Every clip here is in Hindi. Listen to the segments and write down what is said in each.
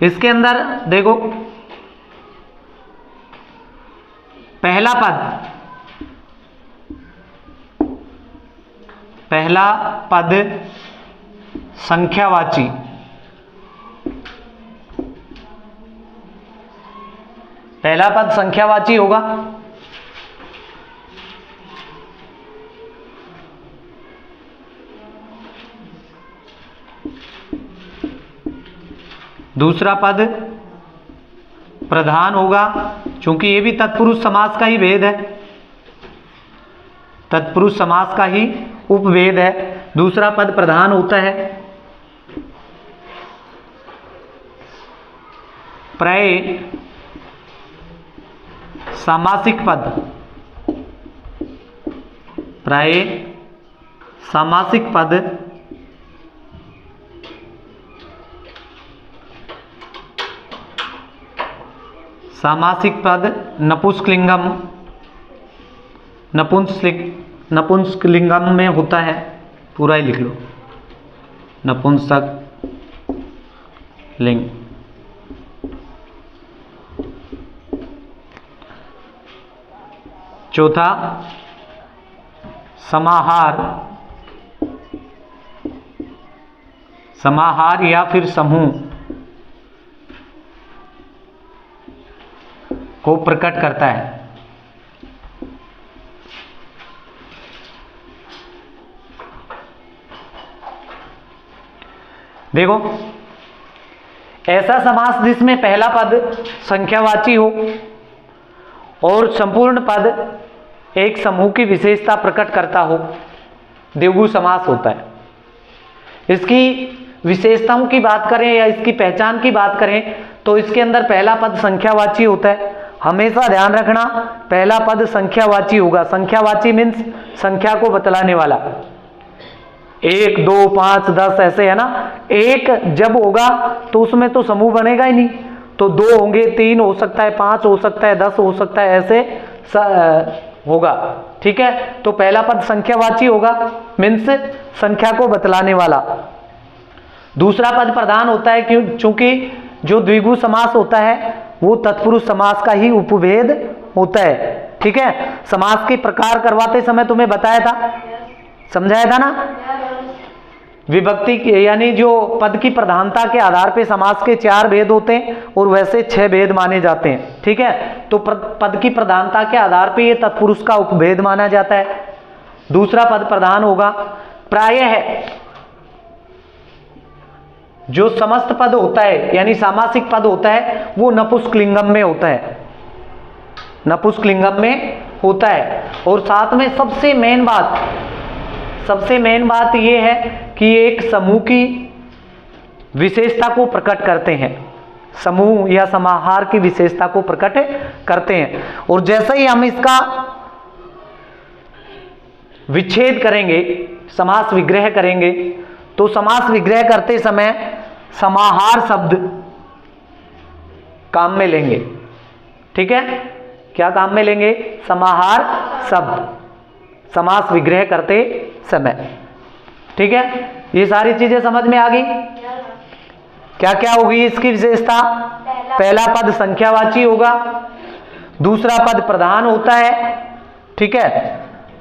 इसके अंदर देखो, पहला पद संख्यावाची, पहला पद संख्यावाची होगा। दूसरा पद प्रधान होगा, क्योंकि ये भी तत्पुरुष समास का ही भेद है, तत्पुरुष समास का ही उपभेद है। दूसरा पद प्रधान होता है। प्राय सामासिक पद, प्राय सामासिक पद नपुंसकलिंगम में होता है। पूरा ही लिख लो, नपुंसक लिंग। चौथा समाहार या फिर समूह को प्रकट करता है। देखो, ऐसा समास जिसमें पहला पद संख्यावाची हो और संपूर्ण पद एक समूह की विशेषता प्रकट करता हो, द्विगु समास होता है। इसकी विशेषताओं की बात करें या इसकी पहचान की बात करें तो इसके अंदर पहला पद संख्यावाची होता है। हमेशा ध्यान रखना, पहला पद संख्यावाची होगा। संख्यावाची मीन्स संख्या को बतलाने वाला। 1, 2, 5, 10 ऐसे है ना। एक जब होगा तो उसमें तो समूह बनेगा ही नहीं, तो 2 होंगे, 3 हो सकता है, 5 हो सकता है, 10 हो सकता है, ऐसे होगा। ठीक है, तो पहला पद संख्यावाची होगा, मीन्स संख्या को बतलाने वाला। दूसरा पद प्रधान होता है, क्योंकि जो द्विगु समास होता है वो तत्पुरुष समास का ही उपभेद होता है। ठीक है, समास के प्रकार करवाते समय तुम्हें बताया था, समझाया था ना। विभक्ति यानी जो पद की प्रधानता के आधार पे समास के 4 भेद होते हैं और वैसे 6 भेद माने जाते हैं। ठीक है, तो पद की प्रधानता के आधार पे ये तत्पुरुष का उपभेद माना जाता है। दूसरा पद प्रधान होगा। प्रायः जो समस्त पद होता है यानी सामासिक पद होता है वो नपुंसकलिंगम में होता है, नपुंसकलिंगम में होता है। और साथ में सबसे मेन बात ये है कि एक समूह की विशेषता को प्रकट करते हैं, समूह या समाहार की विशेषता को प्रकट करते हैं। और जैसे ही हम इसका विच्छेद करेंगे, समास विग्रह करेंगे, तो समास विग्रह करते समय समाहार शब्द काम में लेंगे। ठीक है, क्या काम में लेंगे? समाहार शब्द समास विग्रह करते समय। ठीक है, ये सारी चीजें समझ में आ गई। क्या क्या होगी इसकी विशेषता? पहला पद संख्यावाची होगा, दूसरा पद प्रधान होता है। ठीक है,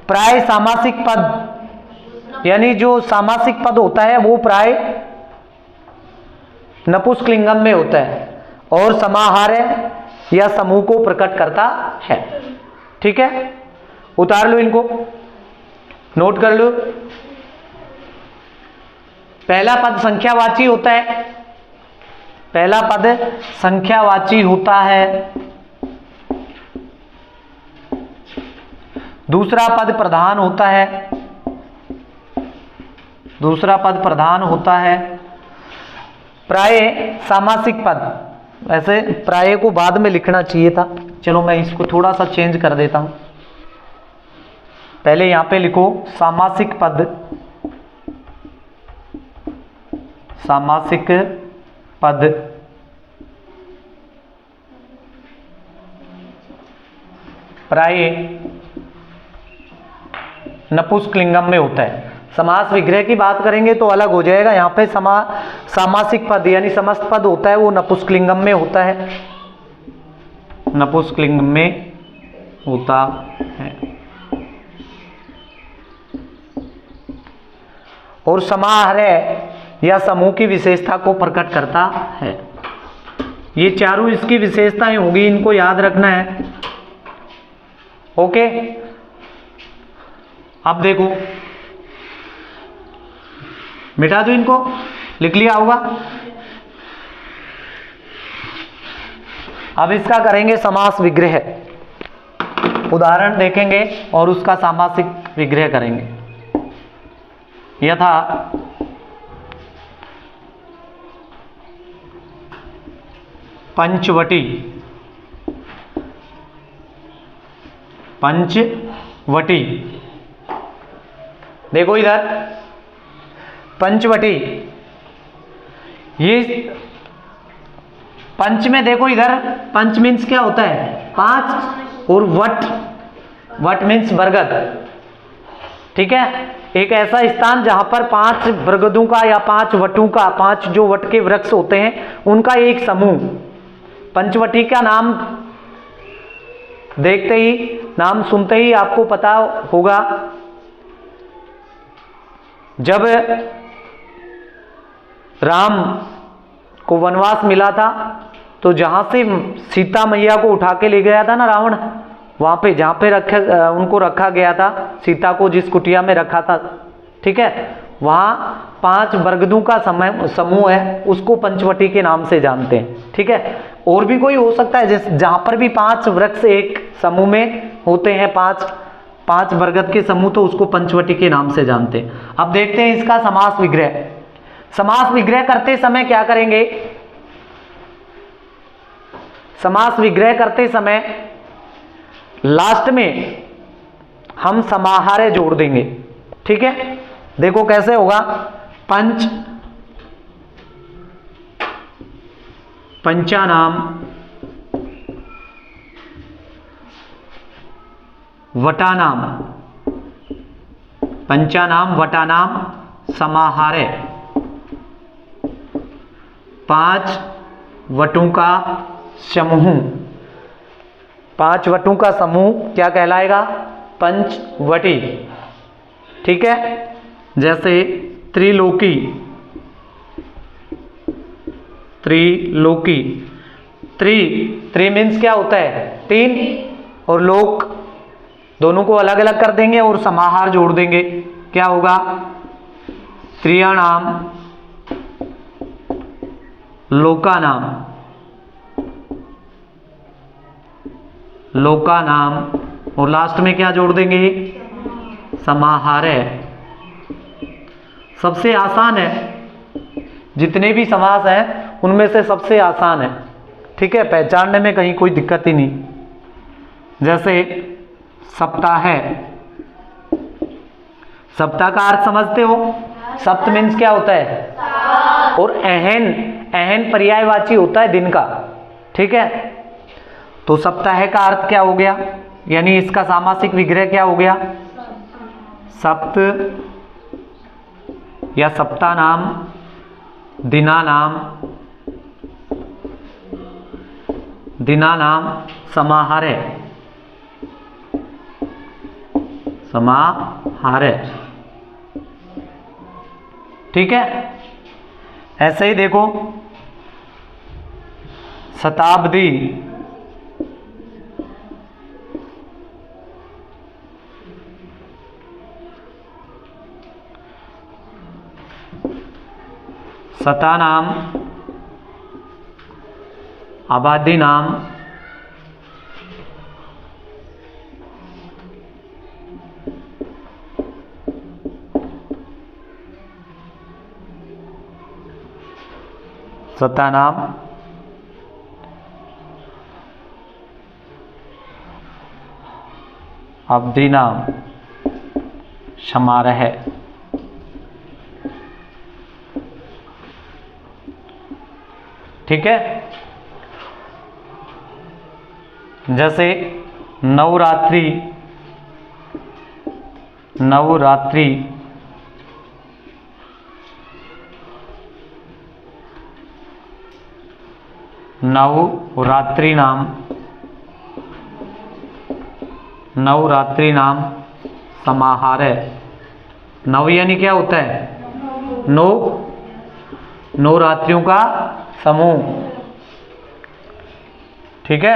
प्राय सामासिक पद यानी जो सामासिक पद होता है वो प्राय नपुंसकलिंगम में होता है और समाहार या समूह को प्रकट करता है। ठीक है, उतार लो इनको, नोट कर लो। पहला पद संख्यावाची होता है, पहला पद संख्यावाची होता है। दूसरा पद प्रधान होता है, दूसरा पद प्रधान होता है। प्राय सामासिक पद, वैसे प्राय को बाद में लिखना चाहिए था, चलो मैं इसको थोड़ा सा चेंज कर देता हूं। पहले यहां पे लिखो सामासिक पद, सामासिक पद प्राय नपुंसकलिंगम में होता है। समास विग्रह की बात करेंगे तो अलग हो जाएगा। यहाँ पे सामासिक पद यानी समस्त पद होता है वो नपुंसकलिंगम में होता है, नपुंसकलिंगम में होता है। और समाहारय या समूह की विशेषता को प्रकट करता है। ये चारों इसकी विशेषताएं होगी, इनको याद रखना है। ओके, अब देखो, मिटा दो इनको, लिख लिया होगा। अब इसका करेंगे समास विग्रह, उदाहरण देखेंगे और उसका सामासिक विग्रह करेंगे। यथा पंचवटी, पंचवटी, देखो इधर पंचवटी, ये पंच में देखो इधर, पंच मीन्स क्या होता है? 5, और वट मीन्स बरगद। ठीक है, एक ऐसा स्थान जहां पर 5 बरगदों का या 5 वटों का, 5 जो वट के वृक्ष होते हैं उनका एक समूह। पंचवटी का नाम देखते ही, नाम सुनते ही आपको पता होगा, जब राम को वनवास मिला था तो जहां से सीता मैया को उठा के ले गया था ना रावण, वहां पे जहां पे उनको रखा गया था, सीता को जिस कुटिया में रखा था, ठीक है, वहां 5 बरगदों का समूह है, उसको पंचवटी के नाम से जानते हैं। ठीक है, और भी कोई हो सकता है जहां पर भी 5 वृक्ष एक समूह में होते हैं, 5 बरगद के समूह, तो उसको पंचवटी के नाम से जानते हैं। अब देखते हैं इसका समास विग्रह। समास विग्रह करते समय क्या करेंगे? समास विग्रह करते समय लास्ट में हम समाहार्य जोड़ देंगे। ठीक है, देखो कैसे होगा। पंचानाम वटानाम, पंचानाम वटानाम समाहार्य, 5 वटों का समूह, 5 वटों का समूह क्या कहलाएगा? पंचवटी। ठीक है, जैसे त्रिलोकी, त्रिलोकी, त्रि मीन्स क्या होता है? 3, और लोक, दोनों को अलग अलग कर देंगे और समाहार जोड़ देंगे, क्या होगा? त्रियाणाम लोकानाम, लोकानाम, और लास्ट में क्या जोड़ देंगे? समाहार्य। सबसे आसान है, जितने भी समास हैं उनमें से सबसे आसान है। ठीक है, पहचानने में कहीं कोई दिक्कत ही नहीं। जैसे सप्ताह है, सप्ताह का अर्थ समझते हो? सप्त मीन्स क्या होता है? और अहन पर्यायवाची होता है दिन का। ठीक है, तो सप्ताह का अर्थ क्या हो गया? यानी इसका सामासिक विग्रह क्या हो गया? सप्त या सप्ताह नाम, दिना नाम, दिना नाम समाहार्य, समाहार्य। ठीक है, ऐसे ही देखो शताब्दी, शतानाम, आबादी नाम, शतानाम, अवधि नाम, समारोह। ठीक है, जैसे नवरात्रि, नवरात्रि, नवरात्रिनाम, नवरात्रिनाम समाहारः। नव यानी क्या होता है? नौ, नौ रात्रियों का समूह, ठीक है।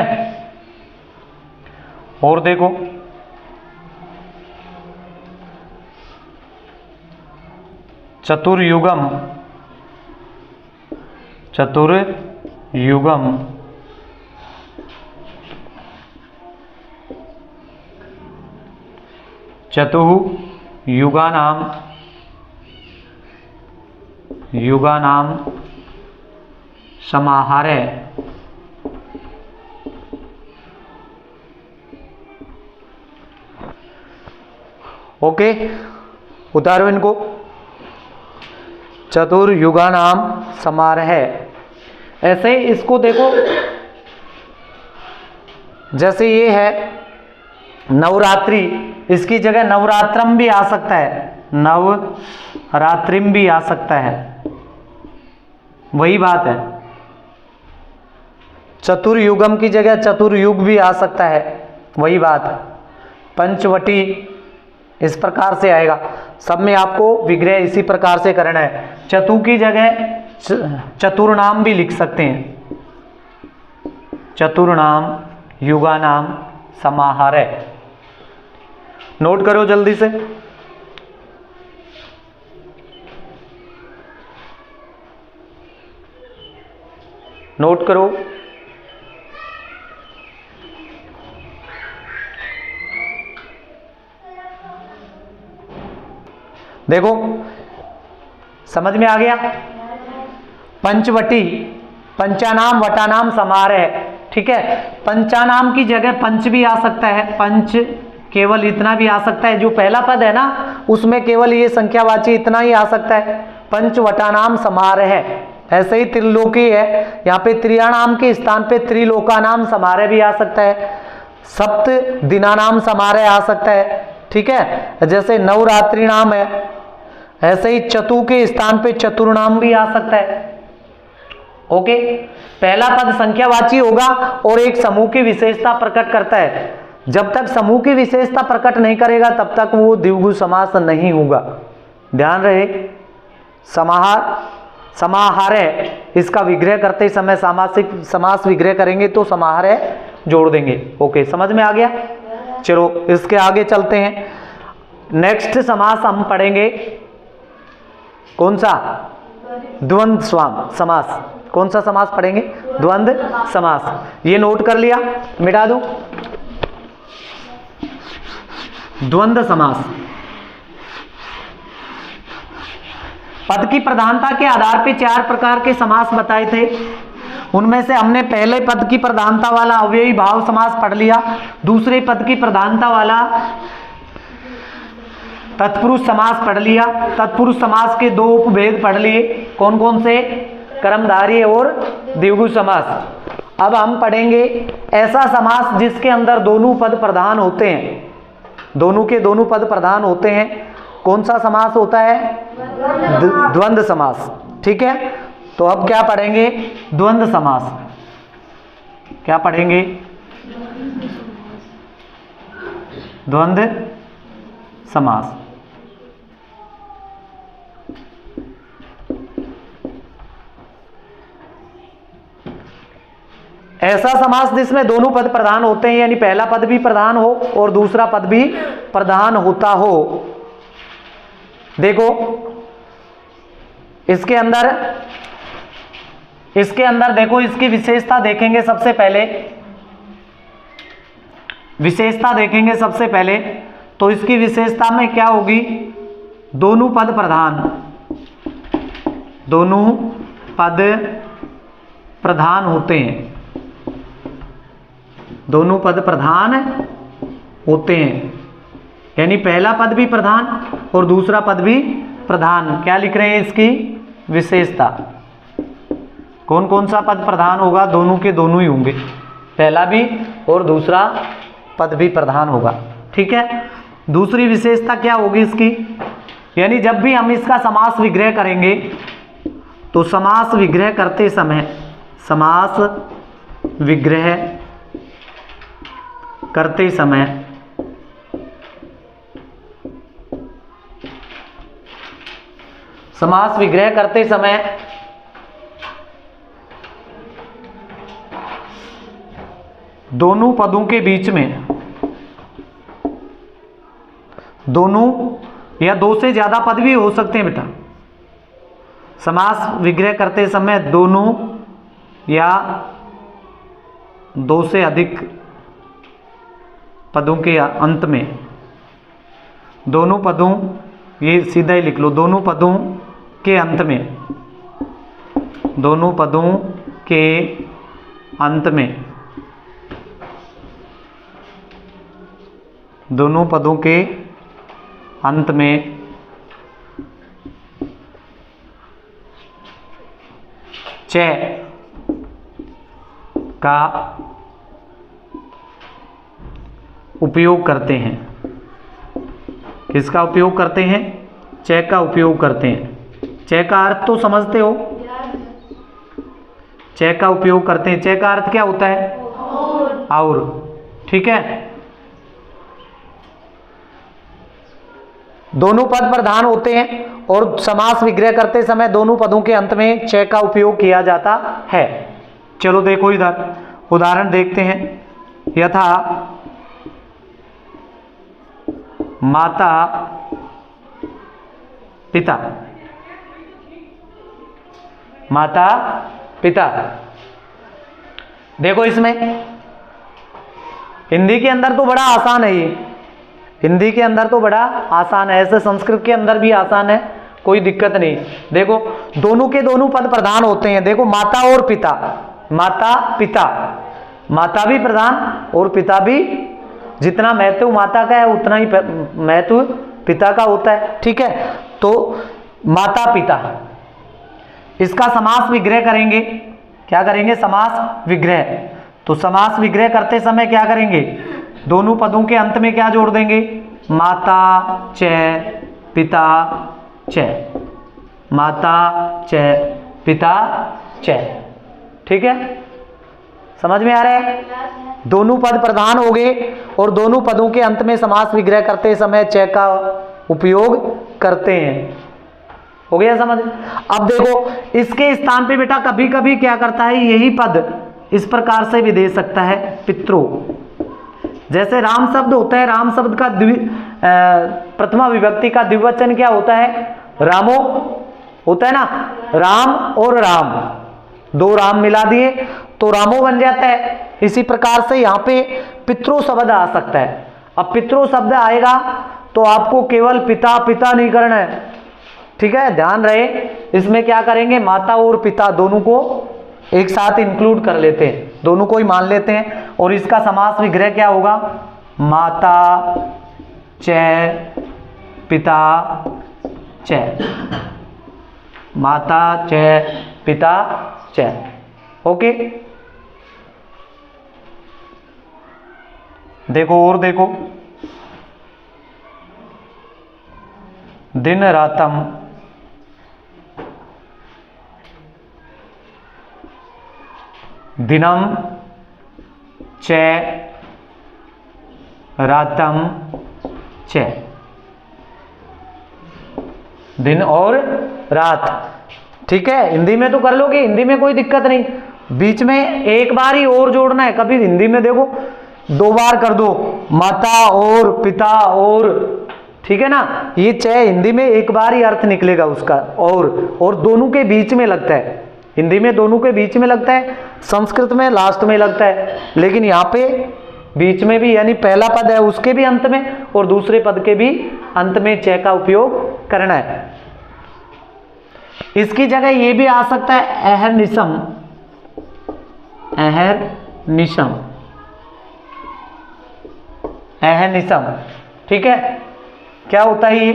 और देखो चतुर्युगम, चतुर्युगम चतुर्युगानां, युगानां समाहारः। ओके, उतारो इनको। चतुर्युगानाम समारोह, ऐसे इसको देखो, जैसे ये है नवरात्रि, इसकी जगह नवरात्रम भी आ सकता है, नवरात्रिम भी आ सकता है, वही बात है। चतुर्युगम की जगह चतुर्युग भी आ सकता है, वही बात है। पंचवटी इस प्रकार से आएगा, सब में आपको विग्रह इसी प्रकार से करना है। चतु की जगह चतुर्नाम भी लिख सकते हैं, चतुर्नाम युगानाम समाहारः। नोट करो जल्दी से। नोट करो। देखो समझ में आ गया। पंचवटी, पंचानाम वटानाम समारोह, ठीक है। पंचानाम की जगह पंच भी आ सकता है, पंच केवल इतना भी आ सकता है, जो पहला पद है ना उसमें केवल ये संख्यावाची इतना ही आ सकता है। पंच वटानाम समारोह, ऐसे ही त्रिलोकी है, यहाँ पे त्रियाणाम के स्थान पे त्रिलोकानाम समारोह भी आ सकता है, सप्त दिनानाम समारोह आ सकता है, ठीक है। जैसे नवरात्रि नाम है, ऐसे ही चतु के स्थान पे चतुर्नाम भी आ सकता है। ओके, पहला पद संख्यावाची होगा और एक समूह की विशेषता प्रकट करता है। जब तक समूह की विशेषता प्रकट नहीं करेगा तब तक वो द्विगु समास नहीं होगा, ध्यान रहे। समाहारः, इसका विग्रह करते समय सामासिक समास विग्रह करेंगे तो समाहारः जोड़ देंगे। ओके, समझ में आ गया। चलो इसके आगे चलते हैं। नेक्स्ट समास हम पढ़ेंगे, कौन सा? द्वंद्व समास। कौन सा समास पढ़ेंगे? द्वंद्व समास। ये नोट कर लिया, मिटा दूं। द्वंद्व समास पद की प्रधानता के आधार पर 4 प्रकार के समास बताए थे। उनमें से हमने पहले पद की प्रधानता वाला अव्ययी भाव समास पढ़ लिया, दूसरे पद की प्रधानता वाला तत्पुरुष समास पढ़ लिया। तत्पुरुष समास के 2 उपभेद पढ़ लिए, कौन कौन से? कर्मधारय और द्विगु समास। अब हम पढ़ेंगे ऐसा समास जिसके अंदर दोनों पद प्रधान होते हैं, दोनों के दोनों पद प्रधान होते हैं। कौन सा समास होता है? द्वंद्व समास, ठीक है। तो अब क्या पढ़ेंगे? द्वंद्व समास। क्या पढ़ेंगे? द्वंद्व समास। ऐसा समास जिसमें दोनों पद प्रधान होते हैं, यानी पहला पद भी प्रधान हो और दूसरा पद भी प्रधान होता हो। देखो इसके अंदर देखो, इसकी विशेषता देखेंगे सबसे पहले। विशेषता देखेंगे सबसे पहले तो इसकी विशेषता में क्या होगी? दोनों पद प्रधान, दोनों पद प्रधान होते हैं, दोनों पद प्रधान होते हैं, यानी पहला पद भी प्रधान और दूसरा पद भी प्रधान। क्या लिख रहे हैं इसकी विशेषता? कौन कौन सा पद प्रधान होगा? दोनों के दोनों ही होंगे, पहला भी और दूसरा पद भी प्रधान होगा, ठीक है। दूसरी विशेषता क्या होगी इसकी? यानी जब भी हम इसका समास विग्रह करेंगे तो समास विग्रह करते समय समास विग्रह करते समय समास विग्रह करते समय दोनों पदों के बीच में, दोनों या दो से ज्यादा पद भी हो सकते हैं बेटा, समास विग्रह करते समय दोनों या दो से अधिक पदों के अंत में, दोनों पदों, ये सीधा ही लिख लो, दोनों पदों के अंत में, दोनों पदों के अंत में, दोनों पदों के अंत में च का उपयोग करते हैं। किसका उपयोग करते हैं? च का उपयोग करते हैं। च का अर्थ तो समझते हो, च का उपयोग करते हैं। च का अर्थ क्या होता है? और। ठीक है, दोनों पद प्रधान होते हैं और समास विग्रह करते समय दोनों पदों के अंत में च का उपयोग किया जाता है। चलो देखो इधर उदाहरण देखते हैं। यथा माता पिता, माता पिता। देखो इसमें हिंदी के अंदर तो बड़ा आसान है, ये हिंदी के अंदर तो बड़ा आसान है, ऐसे संस्कृत के अंदर भी आसान है, कोई दिक्कत नहीं। देखो दोनों के दोनों पद प्रधान होते हैं। देखो माता और पिता, माता पिता, माता भी प्रधान और पिता भी, जितना महत्व माता का है उतना ही महत्व पिता का होता है। ठीक है, तो माता पिता, इसका समास विग्रह करेंगे। क्या करेंगे? समास विग्रह। तो समास विग्रह करते समय क्या करेंगे? दोनों पदों के अंत में क्या जोड़ देंगे? माता च पिता च, माता च पिता च। ठीक है, समझ में आ रहा है? दोनों पद प्रधान हो गए और दोनों पदों के अंत में समास विग्रह करते समय च का उपयोग करते हैं। हो गया समझ? अब देखो इसके स्थान पे बेटा कभी कभी क्या करता है, यही पद इस प्रकार से भी दे सकता है, पितरो। जैसे राम शब्द होता है, राम शब्द का प्रथमा विभक्ति का द्विवचन क्या होता है? रामो होता है ना, राम और राम, दो राम मिला दिए तो रामो बन जाता है। इसी प्रकार से यहाँ पे पितरो शब्द आ सकता है। अब पितरो शब्द आएगा तो आपको केवल पिता पिता नहीं करना है। ठीक है, ध्यान रहे, इसमें क्या करेंगे? माता और पिता दोनों को एक साथ इंक्लूड कर लेते हैं, दोनों को ही मान लेते हैं और इसका समास विग्रह क्या होगा? माता च पिता च, माता च पिता च। ओके, देखो और देखो, दिन रातम, दिनम च रातम च, दिन और रात। ठीक है, हिंदी में तो कर लोगे, हिंदी में कोई दिक्कत नहीं, बीच में एक बार ही और जोड़ना है। कभी हिंदी में देखो दो बार कर दो, माता और पिता और, ठीक है ना, ये च हिंदी में एक बार ही अर्थ निकलेगा उसका, और दोनों के बीच में लगता है। हिंदी में दोनों के बीच में लगता है, संस्कृत में लास्ट में लगता है, लेकिन यहाँ पे बीच में भी, यानी पहला पद है उसके भी अंत में और दूसरे पद के भी अंत में च का उपयोग करना है। इसकी जगह ये भी आ सकता है अहर्निशम, अहर्निशम, अहर्निशम। ठीक है, क्या होता है ये?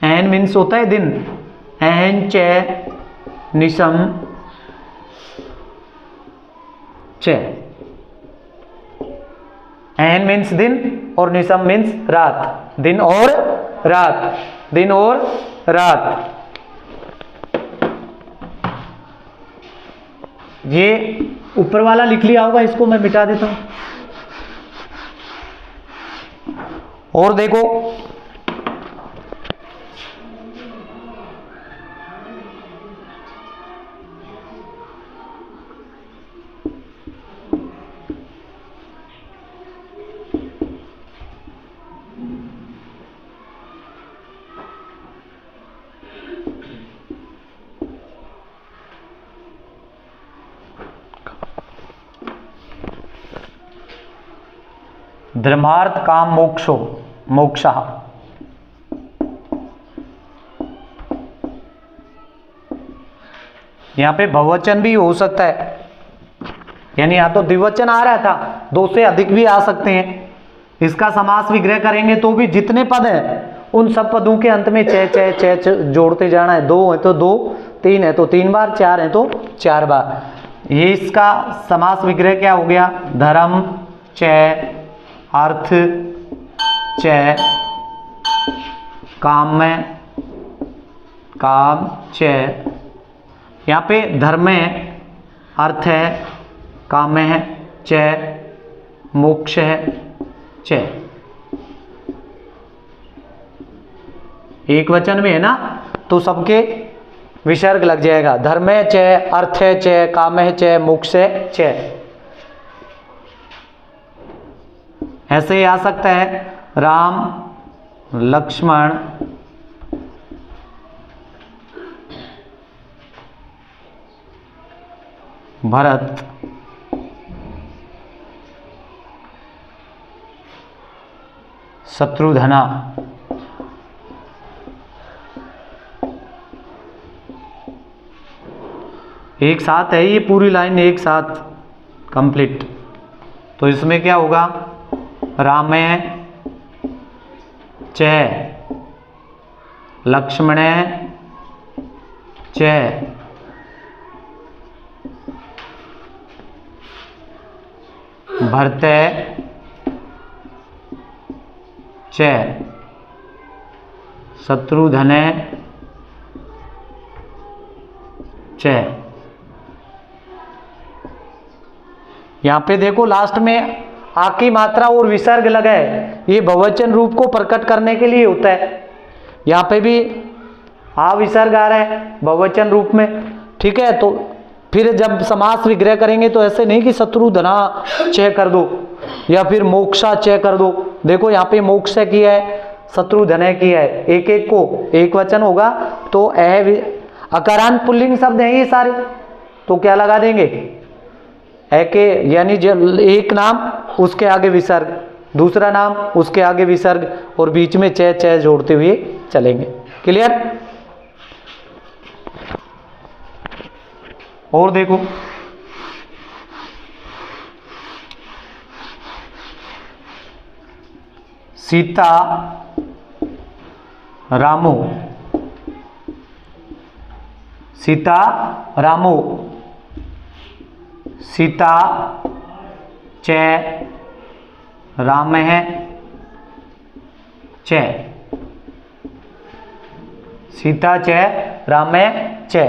अहन मीन्स होता है दिन, अहन च निशम च। अहन मीन्स दिन और निशम मीन्स रात, दिन और रात, दिन और रात। ये ऊपर वाला लिख लिया होगा, इसको मैं मिटा देता हूं। और देखो धर्मार्थ काम मोक्षो मोक्षः। यहां पे बहुवचन भी हो सकता है, यानी यहां तो द्विवचन आ रहा था, दो से अधिक भी आ सकते हैं। इसका समास विग्रह करेंगे तो भी जितने पद हैं उन सब पदों के अंत में चे चे चे चे जोड़ते जाना है। दो है तो दो, तीन है तो तीन बार, चार है तो चार बार। ये इसका समास विग्रह क्या हो गया? धर्म च अर्थ च काम में काम च। यहाँ पे धर्म है, अर्थ है, काम है, च मोक्ष है, च। एक वचन में है ना, तो सबके विसर्ग लग जाएगा। धर्म है च, अर्थ है च, काम है च, मोक्ष है च। ऐसे ही आ सकता है राम लक्ष्मण भरत शत्रुघ्न। एक साथ है, ये पूरी लाइन एक साथ कंप्लीट। तो इसमें क्या होगा? रामे च लक्ष्मणे च भरते च शत्रुघ्ने च। यहां पे देखो लास्ट में आ की मात्रा और विसर्ग लगा है, ये बहुवचन रूप को प्रकट करने के लिए होता है। यहां पे भी आ विसर्ग आ रहा है बहुवचन रूप में, ठीक है। तो फिर जब समास विग्रह करेंगे तो ऐसे नहीं कि शत्रुघ्ना च कर दो या फिर मोक्षा च कर दो। देखो यहाँ पे मोक्ष किया है, शत्रुघ्न किया है, एक एक को एक वचन होगा तो अकारांत पुल्लिंग शब्द हैं ये सारे, तो क्या लगा देंगे? के, यानी एक नाम उसके आगे विसर्ग, दूसरा नाम उसके आगे विसर्ग, और बीच में च च जोड़ते हुए चलेंगे। क्लियर? और देखो सीता रामो, सीता रामो, सीता च राम है च, सीता च राम च।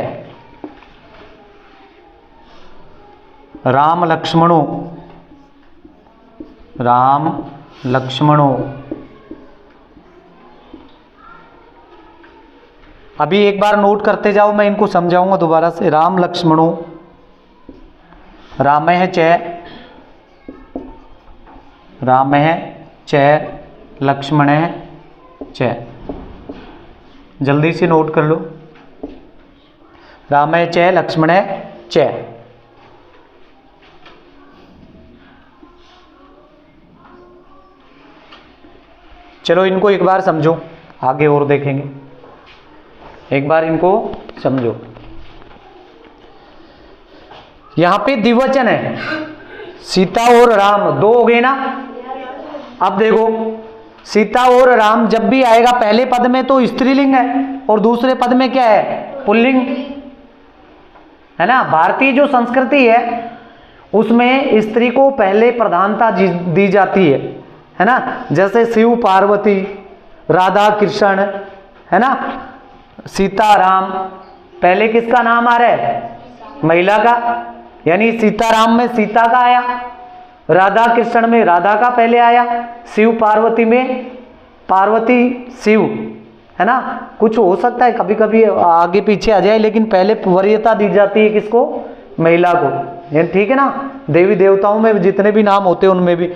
राम लक्ष्मणो, राम लक्ष्मणो। अभी एक बार नोट करते जाओ, मैं इनको समझाऊंगा दोबारा से। राम लक्ष्मणो, राम है च, राम है च, लक्ष्मण है च। जल्दी से नोट कर लो, राम है च, लक्ष्मण है च। चलो इनको एक बार समझो, आगे और देखेंगे। एक बार इनको समझो। यहां पे द्विवचन है, सीता और राम दो हो गए ना। अब देखो सीता और राम जब भी आएगा पहले पद में तो स्त्रीलिंग है और दूसरे पद में क्या है? पुल्लिंग है ना। भारतीय जो संस्कृति है उसमें स्त्री को पहले प्रधानता दी जाती है ना। जैसे शिव पार्वती, राधा कृष्ण, है ना, सीता राम, पहले किसका नाम आ रहा है? महिला का। यानी सीताराम में सीता का आया, राधा कृष्ण में राधा का पहले आया, शिव पार्वती में पार्वती शिव, है ना। कुछ हो सकता है कभी कभी आगे पीछे आ जाए, लेकिन पहले वरीयता दी जाती है किसको, महिला को, ये ठीक है ना। देवी देवताओं में जितने भी नाम होते हैं उनमें भी।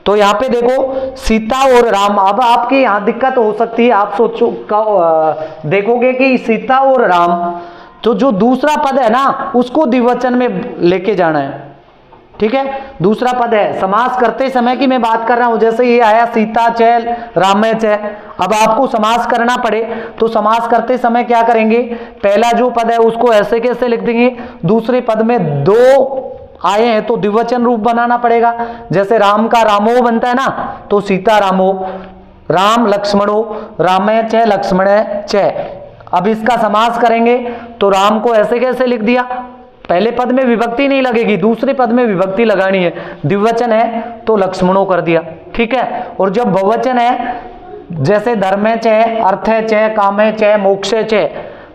तो यहाँ पे देखो सीता और राम। अब आपके यहाँ दिक्कत हो सकती है, आप सोचो देखोगे कि सीता और राम, तो जो दूसरा पद है ना उसको द्विवचन में लेके जाना है, ठीक है। दूसरा पद है, समास करते समय की मैं बात कर रहा हूं, जैसे ये आया सीता चैल रामय चै। अब आपको समास करना पड़े तो समास करते समय क्या करेंगे, पहला जो पद है उसको ऐसे कैसे लिख देंगे, दूसरे पद में दो आए हैं तो द्विवचन रूप बनाना पड़ेगा। जैसे राम का रामो बनता है ना, तो सीता रामो, राम लक्ष्मणो, रामय चै लक्ष्मण चै। अब इसका समास करेंगे तो राम को ऐसे कैसे लिख दिया, पहले पद में विभक्ति नहीं लगेगी, दूसरे पद में विभक्ति लगानी है, द्विवचन है तो लक्ष्मणों कर दिया, ठीक है। और जब बहुवचन है, जैसे धर्मे चै, अर्थे चै, कामे चै, मोक्षे चै,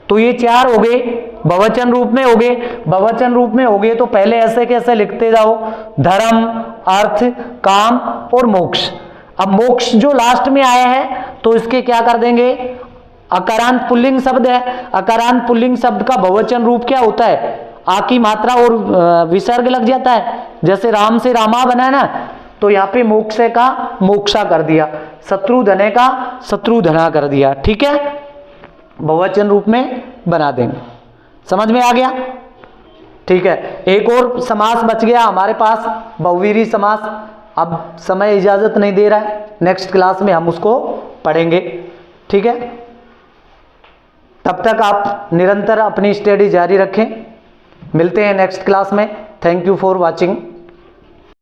तो ये चार हो गए, बहुवचन रूप में हो गए। बहुवचन रूप में हो गए तो पहले ऐसे कैसे लिखते जाओ, धर्म, अर्थ, काम और मोक्ष। अब मोक्ष जो लास्ट में आया है तो इसके क्या कर देंगे, अकारांत पुल्लिंग शब्द है, अकारांत पुल्लिंग शब्द का बहुवचन रूप क्या होता है, आ की मात्रा और विसर्ग लग जाता है। जैसे राम से रामा बना है ना, तो यहाँ पे मोक्षे का मोक्षा कर दिया, शत्रुधने का शत्रुधना कर दिया, ठीक है, बहुवचन रूप में बना देंगे। समझ में आ गया, ठीक है। एक और समास बच गया हमारे पास, बहुवीरी समास। अब समय इजाजत नहीं दे रहा है, नेक्स्ट क्लास में हम उसको पढ़ेंगे, ठीक है। तब तक आप निरंतर अपनी स्टडी जारी रखें। मिलते हैं नेक्स्ट क्लास में। Thank you for watching.